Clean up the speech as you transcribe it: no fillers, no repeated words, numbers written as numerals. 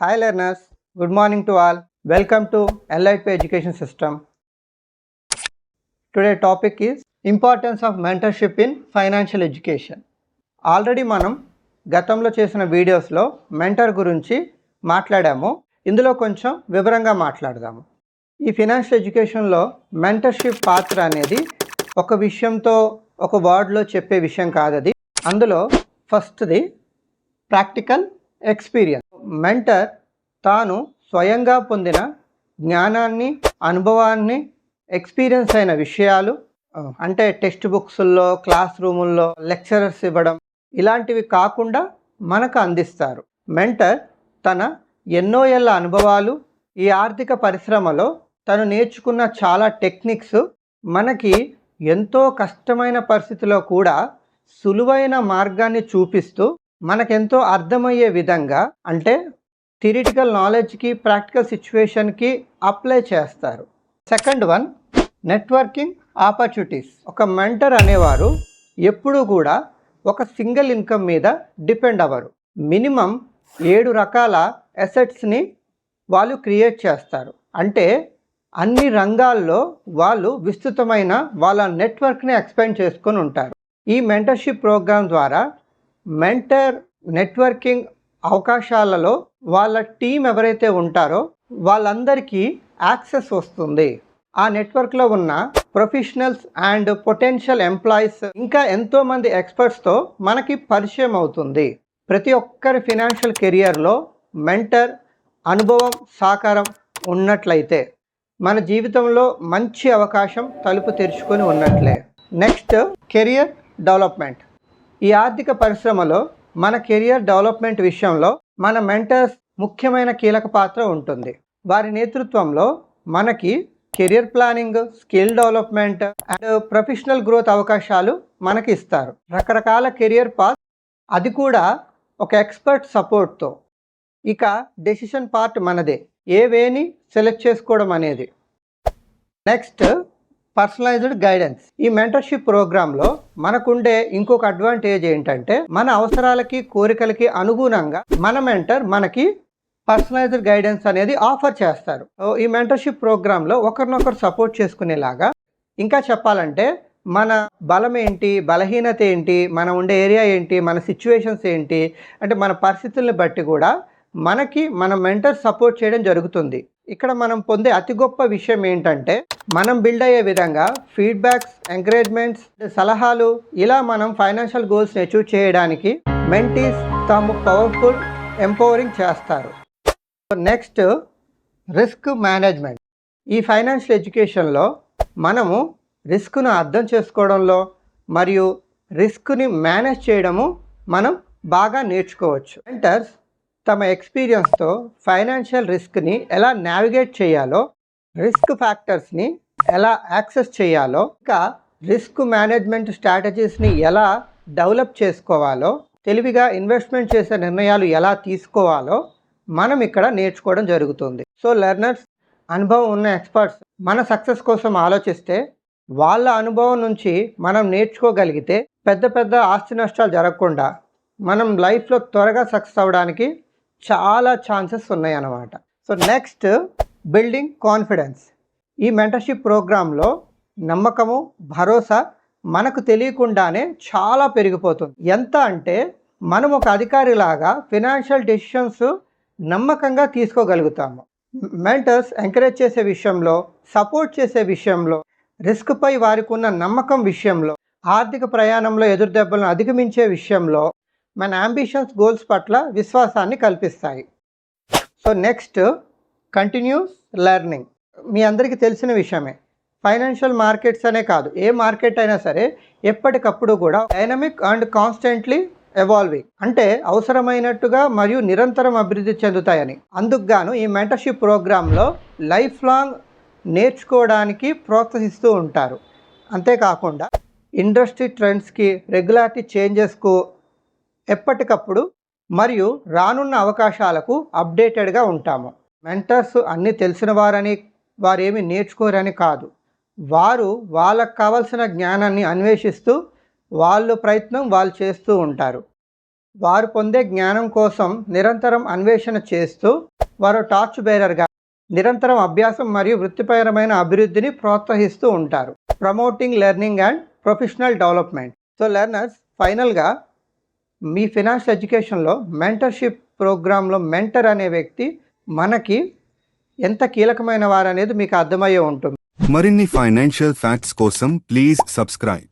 Hi learners, good morning to all. Welcome to Enlight Education System. Today topic is importance of mentorship in financial education. Already మనం గతంలో చేసిన వీడియోస్లో mentor గురించి మాట్లాడాము. ఇందులో కొంచెం వివరంగా మాట్లాడదాము. ఈ ఫైనాన్షియల్ ఎడ్యుకేషన్లో మెంటర్షిప్ పాత్ర అనేది ఒక విషయంతో ఒక వర్డ్లో చెప్పే విషయం కాదది. అందులో ఫస్ట్ది ప్రాక్టికల్ ఎక్స్పీరియన్స్. మెంటర్ తాను స్వయంగా పొందిన జ్ఞానాన్ని, అనుభవాన్ని, ఎక్స్పీరియన్స్ అయిన విషయాలు అంటే టెక్స్ట్ బుక్స్ల్లో, క్లాస్ రూముల్లో లెక్చరర్స్ ఇవ్వడం ఇలాంటివి కాకుండా మనకు అందిస్తారు. మెంటర్ తన ఎన్నో ఏళ్ళ అనుభవాలు, ఈ ఆర్థిక పరిశ్రమలో తను నేర్చుకున్న చాలా టెక్నిక్స్ మనకి ఎంతో కష్టమైన పరిస్థితిలో కూడా సులువైన మార్గాన్ని చూపిస్తూ మనకెంతో అర్థమయ్యే విధంగా, అంటే థియరిటికల్ నాలెడ్జ్కి ప్రాక్టికల్ సిచ్యువేషన్కి అప్లై చేస్తారు. Second one, networking opportunities. ఒక మెంటర్ అనేవారు ఎప్పుడూ కూడా ఒక సింగిల్ ఇన్కమ్ మీద డిపెండ్ అవ్వరు. మినిమం 7 రకాల అసెట్స్ని వాళ్ళు క్రియేట్ చేస్తారు. అంటే అన్ని రంగాల్లో వాళ్ళు విస్తృతమైన వాళ్ళ నెట్వర్క్ని ఎక్స్పాండ్ చేసుకొని ఉంటారు. ఈ మెంటర్షిప్ ప్రోగ్రామ్ ద్వారా మెంటర్ నెట్వర్కింగ్ అవకాశాలలో వాళ్ళ టీం ఎవరైతే ఉంటారో వాళ్ళందరికీ యాక్సెస్ వస్తుంది. ఆ నెట్వర్క్లో ఉన్న ప్రొఫెషనల్స్ అండ్ పొటెన్షియల్ ఎంప్లాయీస్ ఇంకా ఎంతోమంది ఎక్స్పర్ట్స్తో మనకి పరిచయం అవుతుంది. ప్రతి ఒక్కరి ఫినాన్షియల్ కెరియర్లో మెంటర్ అనుభవం, సహకారం ఉన్నట్లయితే మన జీవితంలో మంచి అవకాశం తలుపు తెరుచుకొని ఉన్నట్లే. Next, career development. ఈ ఆర్థిక పరిశ్రమలో మన కెరియర్ డెవలప్మెంట్ విషయంలో మన మెంటర్స్ ముఖ్యమైన కీలక పాత్ర ఉంటుంది. వారి నేతృత్వంలో మనకి career planning, skill development and professional growth అవకాశాలు మనకి ఇస్తారు. రకరకాల కెరియర్ పాత్, అది కూడా ఒక ఎక్స్పర్ట్ సపోర్ట్తో. ఇక డెసిషన్ పార్ట్ మనదే, ఏ వేని సెలెక్ట్ చేసుకోవడం అనేది. Next, personalized guidance. ఈ మెంటర్షిప్ ప్రోగ్రాంలో మనకుండే ఇంకొక అడ్వాంటేజ్ ఏంటంటే మన అవసరాలకి, కోరికలకి అనుగుణంగా మన మెంటర్ మనకి పర్సనలైజ్డ్ గైడెన్స్ అనేది ఆఫర్ చేస్తారు. ఈ మెంటర్షిప్ ప్రోగ్రాంలో ఒకరినొకరు సపోర్ట్ చేసుకునేలాగా, ఇంకా చెప్పాలంటే మన బలం ఏంటి, బలహీనత ఏంటి, మనం ఉండే ఏరియా ఏంటి, మన సిచ్యువేషన్స్ ఏంటి, అంటే మన పరిస్థితుల్ని బట్టి కూడా మనకి మన మెంటర్ సపోర్ట్ చేయడం జరుగుతుంది. ఇక్కడ మనం పొందే అతి గొప్ప విషయం ఏంటంటే మనం బిల్డ్ అయ్యే విధంగా ఫీడ్బ్యాక్స్, ఎంకరేజ్మెంట్స్, సలహాలు, ఇలా మనం ఫైనాన్షియల్ గోల్స్ని అచీవ్ చేయడానికి మెంటీస్ తాము పవర్ఫుల్ ఎంపవరింగ్ చేస్తారు. Next, risk management. ఈ ఫైనాన్షియల్ ఎడ్యుకేషన్లో మనము రిస్క్ను అర్థం చేసుకోవడంలో మరియు రిస్క్ని మేనేజ్ చేయడము మనం బాగా నేర్చుకోవచ్చు. మెంటర్స్ తమ ఎక్స్పీరియన్స్తో ఫైనాన్షియల్ రిస్క్ని ఎలా నావిగేట్ చేయాలో, రిస్క్ ఫ్యాక్టర్స్ని ఎలా యాక్సెస్ చేయాలో, ఇంకా రిస్క్ మేనేజ్మెంట్ స్ట్రాటజీస్ని ఎలా డెవలప్ చేసుకోవాలో, తెలివిగా ఇన్వెస్ట్మెంట్ చేసే నిర్ణయాలు ఎలా తీసుకోవాలో మనం ఇక్కడ నేర్చుకోవడం జరుగుతుంది. సో లెర్నర్స్, అనుభవం ఉన్న ఎక్స్పర్ట్స్ మన సక్సెస్ కోసం ఆలోచిస్తే వాళ్ళ అనుభవం నుంచి మనం నేర్చుకోగలిగితే పెద్ద పెద్ద ఆస్తి నష్టాలు జరగకుండా మనం లైఫ్లో త్వరగా సక్సెస్ అవ్వడానికి చాలా ఛాన్సెస్ ఉన్నాయి అన్నమాట. So next, building confidence. ఈ మెంటర్షిప్ ప్రోగ్రాంలో నమ్మకము, భరోసా మనకు తెలియకుండానే చాలా పెరిగిపోతుంది. ఎంత అంటే మనం ఒక అధికారిలాగా ఫినాన్షియల్ డెసిషన్స్ నమ్మకంగా తీసుకోగలుగుతాము. మెంటర్స్ ఎంకరేజ్ చేసే విషయంలో, సపోర్ట్ చేసే విషయంలో, రిస్క్పై వారికి ఉన్న నమ్మకం విషయంలో, ఆర్థిక ప్రయాణంలో ఎదురుదెబ్బలను అధిగమించే విషయంలో మన అంబిషన్స్, గోల్స్ పట్ల విశ్వాసాన్ని కల్పిస్తాయి. So next, continuous learning. మీ అందరికీ తెలిసిన విషయమే, ఫైనాన్షియల్ మార్కెట్స్ అనే కాదు, ఏ మార్కెట్ అయినా సరే ఎప్పటికప్పుడు కూడా డైనమిక్ అండ్ కాన్స్టెంట్లీ ఎవాల్వింగ్, అంటే అవసరమైనట్టుగా మరియు నిరంతరం అభివృద్ధి చెందుతాయని. అందుకు గాను ఈ మెంటర్షిప్ ప్రోగ్రాంలో లైఫ్ లాంగ్ నేర్చుకోవడానికి ప్రోత్సహిస్తూ ఉంటారు. అంతేకాకుండా ఇండస్ట్రీ ట్రెండ్స్కి, రెగ్యులారిటీ చేంజెస్కు ఎప్పటికప్పుడు మరియు రానున్న అవకాశాలకు అప్డేటెడ్గా ఉంటాము. మెంటర్స్ అన్నీ తెలిసిన వారని, వారేమి నేర్చుకోరని కాదు, వారు వాళ్ళకు కావాల్సిన జ్ఞానాన్ని అన్వేషిస్తూ వాళ్ళు ప్రయత్నం వాళ్ళు చేస్తూ ఉంటారు. వారు పొందే జ్ఞానం కోసం నిరంతరం అన్వేషణ చేస్తూ వారు టార్చ్ బేరర్గా నిరంతరం అభ్యాసం మరియు వృత్తిపరమైన అభివృద్ధిని ప్రోత్సహిస్తూ ఉంటారు. Promoting learning and professional development. So learners, ఫైనల్గా మీ ఫినాన్షియల్ ఎడ్యుకేషన్లో మెంటర్షిప్ ప్రోగ్రాంలో మెంటర్ అనే వ్యక్తి మనకి ఎంత కీలకమైన వారనేది మీకు అర్థమయ్యే ఉంటుంది. మరిన్ని ఫైనాన్షియల్ ఫ్యాక్ట్స్ కోసం ప్లీజ్ సబ్స్క్రైబ్.